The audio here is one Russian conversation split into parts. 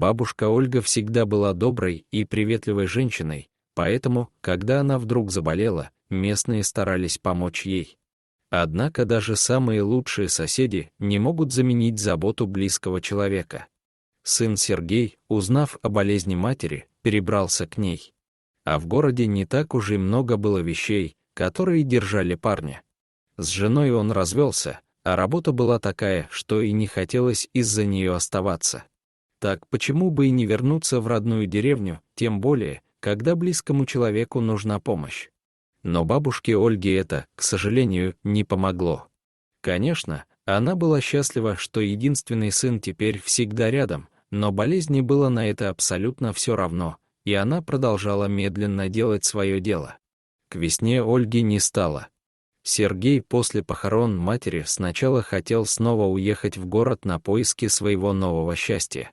Бабушка Ольга всегда была доброй и приветливой женщиной, поэтому, когда она вдруг заболела, местные старались помочь ей. Однако даже самые лучшие соседи не могут заменить заботу близкого человека. Сын Сергей, узнав о болезни матери, перебрался к ней. А в городе не так уж и много было вещей, которые держали парня. С женой он развелся, а работа была такая, что и не хотелось из-за нее оставаться. Так почему бы и не вернуться в родную деревню, тем более, когда близкому человеку нужна помощь? Но бабушке Ольге это, к сожалению, не помогло. Конечно, она была счастлива, что единственный сын теперь всегда рядом, но болезни было на это абсолютно все равно, и она продолжала медленно делать свое дело. К весне Ольги не стало. Сергей после похорон матери сначала хотел снова уехать в город на поиски своего нового счастья.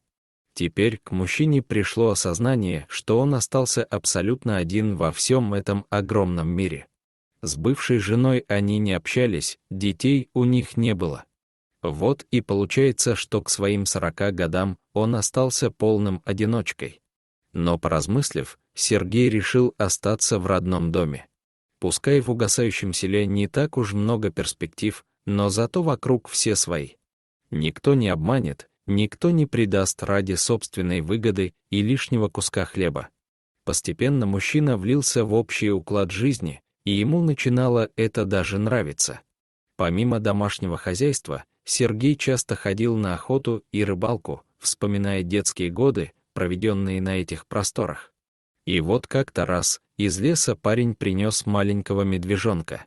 Теперь к мужчине пришло осознание, что он остался абсолютно один во всем этом огромном мире. С бывшей женой они не общались, детей у них не было. Вот и получается, что к своим 40 годам он остался полным одиночкой. Но поразмыслив, Сергей решил остаться в родном доме. Пускай в угасающем селе не так уж много перспектив, но зато вокруг все свои. Никто не обманет, никто не предаст ради собственной выгоды и лишнего куска хлеба. Постепенно мужчина влился в общий уклад жизни, и ему начинало это даже нравиться. Помимо домашнего хозяйства, Сергей часто ходил на охоту и рыбалку, вспоминая детские годы, проведенные на этих просторах. И вот как-то раз из леса парень принес маленького медвежонка.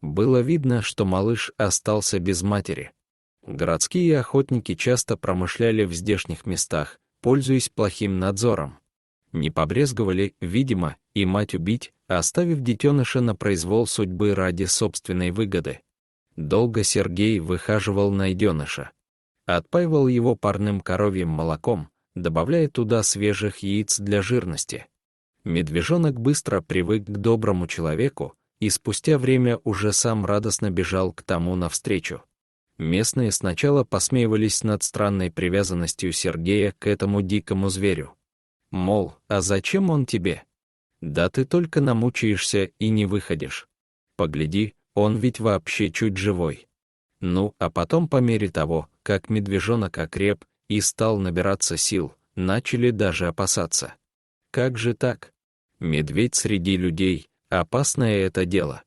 Было видно, что малыш остался без матери. Городские охотники часто промышляли в здешних местах, пользуясь плохим надзором. Не побрезговали, видимо, и мать убить, оставив детеныша на произвол судьбы ради собственной выгоды. Долго Сергей выхаживал найденыша. Отпаивал его парным коровьим молоком, добавляя туда свежих яиц для жирности. Медвежонок быстро привык к доброму человеку и спустя время уже сам радостно бежал к тому навстречу. Местные сначала посмеивались над странной привязанностью Сергея к этому дикому зверю. Мол, а зачем он тебе? Да ты только намучаешься и не выходишь. Погляди, он ведь вообще чуть живой. Ну, а потом по мере того, как медвежонок окреп и стал набираться сил, начали даже опасаться. Как же так? Медведь среди людей — опасное это дело.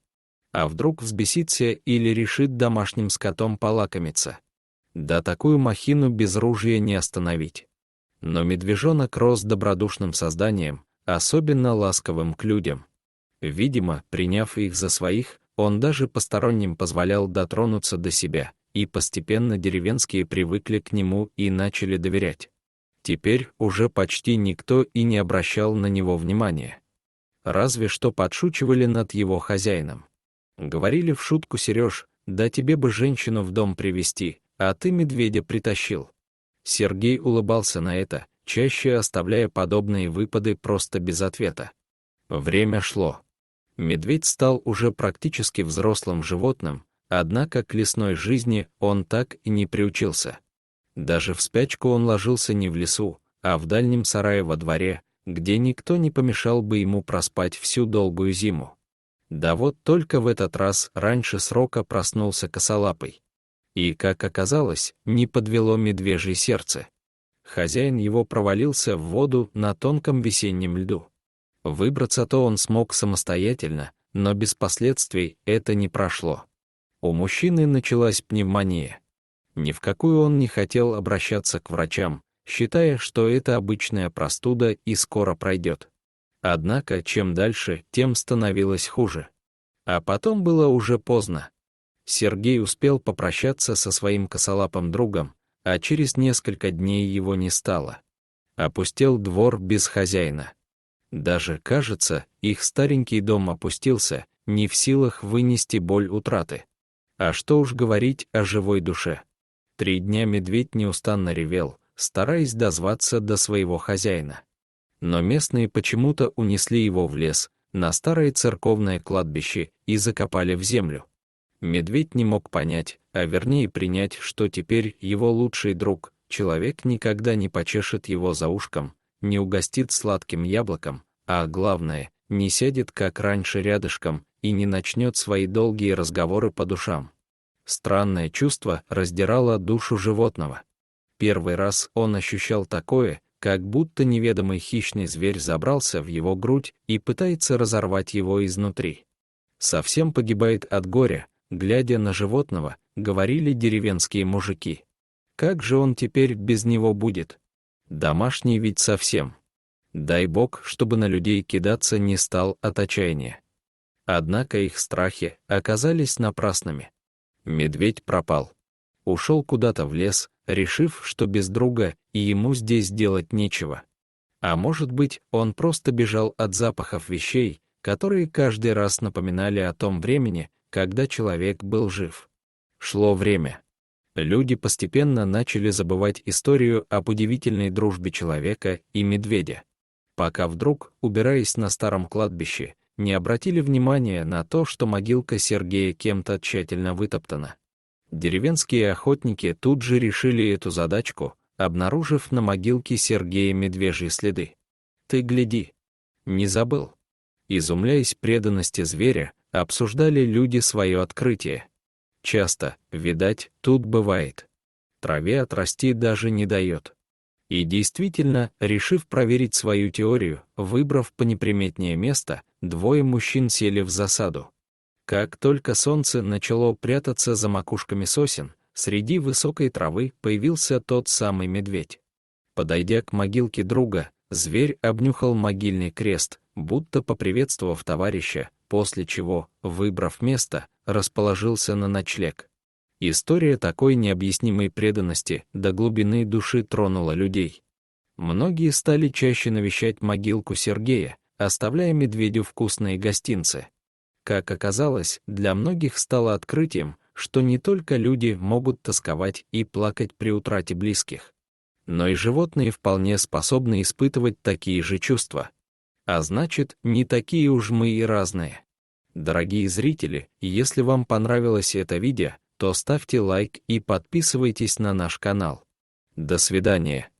А вдруг взбесится или решит домашним скотом полакомиться? Да такую махину без ружья не остановить. Но медвежонок рос добродушным созданием, особенно ласковым к людям. Видимо, приняв их за своих, он даже посторонним позволял дотронуться до себя, и постепенно деревенские привыкли к нему и начали доверять. Теперь уже почти никто и не обращал на него внимания. Разве что подшучивали над его хозяином. Говорили в шутку: Сереж, да тебе бы женщину в дом привести, а ты медведя притащил. Сергей улыбался на это, чаще оставляя подобные выпады просто без ответа. Время шло. Медведь стал уже практически взрослым животным, однако к лесной жизни он так и не приучился. Даже в спячку он ложился не в лесу, а в дальнем сарае во дворе, где никто не помешал бы ему проспать всю долгую зиму. Да вот только в этот раз раньше срока проснулся косолапый. И, как оказалось, не подвело медвежье сердце. Хозяин его провалился в воду на тонком весеннем льду. Выбраться-то он смог самостоятельно, но без последствий это не прошло. У мужчины началась пневмония. Ни в какую он не хотел обращаться к врачам, считая, что это обычная простуда и скоро пройдет. Однако, чем дальше, тем становилось хуже. А потом было уже поздно. Сергей успел попрощаться со своим косолапым другом, а через несколько дней его не стало. Опустел двор без хозяина. Даже, кажется, их старенький дом опустился, не в силах вынести боль утраты. А что уж говорить о живой душе. 3 дня медведь неустанно ревел, стараясь дозваться до своего хозяина. Но местные почему-то унесли его в лес, на старое церковное кладбище, и закопали в землю. Медведь не мог понять, а вернее принять, что теперь его лучший друг, человек никогда не почешет его за ушком, не угостит сладким яблоком, а главное, не сядет как раньше рядышком и не начнет свои долгие разговоры по душам. Странное чувство раздирало душу животного. Первый раз он ощущал такое, как будто неведомый хищный зверь забрался в его грудь и пытается разорвать его изнутри. Совсем погибает от горя, глядя на животного, говорили деревенские мужики. Как же он теперь без него будет? Домашний ведь совсем. Дай бог, чтобы на людей кидаться не стал от отчаяния. Однако их страхи оказались напрасными. Медведь пропал. Ушел куда-то в лес, решив, что без друга и ему здесь делать нечего. А может быть, он просто бежал от запахов вещей, которые каждый раз напоминали о том времени, когда человек был жив. Шло время. Люди постепенно начали забывать историю об удивительной дружбе человека и медведя. Пока вдруг, убираясь на старом кладбище, не обратили внимания на то, что могилка Сергея кем-то тщательно вытоптана. Деревенские охотники тут же решили эту задачку, обнаружив на могилке Сергея медвежьи следы. Ты гляди. Не забыл. Изумляясь преданности зверя, обсуждали люди свое открытие. Часто, видать, тут бывает. Траве отрасти даже не дает. И действительно, решив проверить свою теорию, выбрав понеприметнее место, двое мужчин сели в засаду. Как только солнце начало прятаться за макушками сосен, среди высокой травы появился тот самый медведь. Подойдя к могилке друга, зверь обнюхал могильный крест, будто поприветствовав товарища, после чего, выбрав место, расположился на ночлег. История такой необъяснимой преданности до глубины души тронула людей. Многие стали чаще навещать могилку Сергея, оставляя медведю вкусные гостинцы. Как оказалось, для многих стало открытием, что не только люди могут тосковать и плакать при утрате близких, но и животные вполне способны испытывать такие же чувства. А значит, не такие уж мы и разные. Дорогие зрители, если вам понравилось это видео, то ставьте лайк и подписывайтесь на наш канал. До свидания.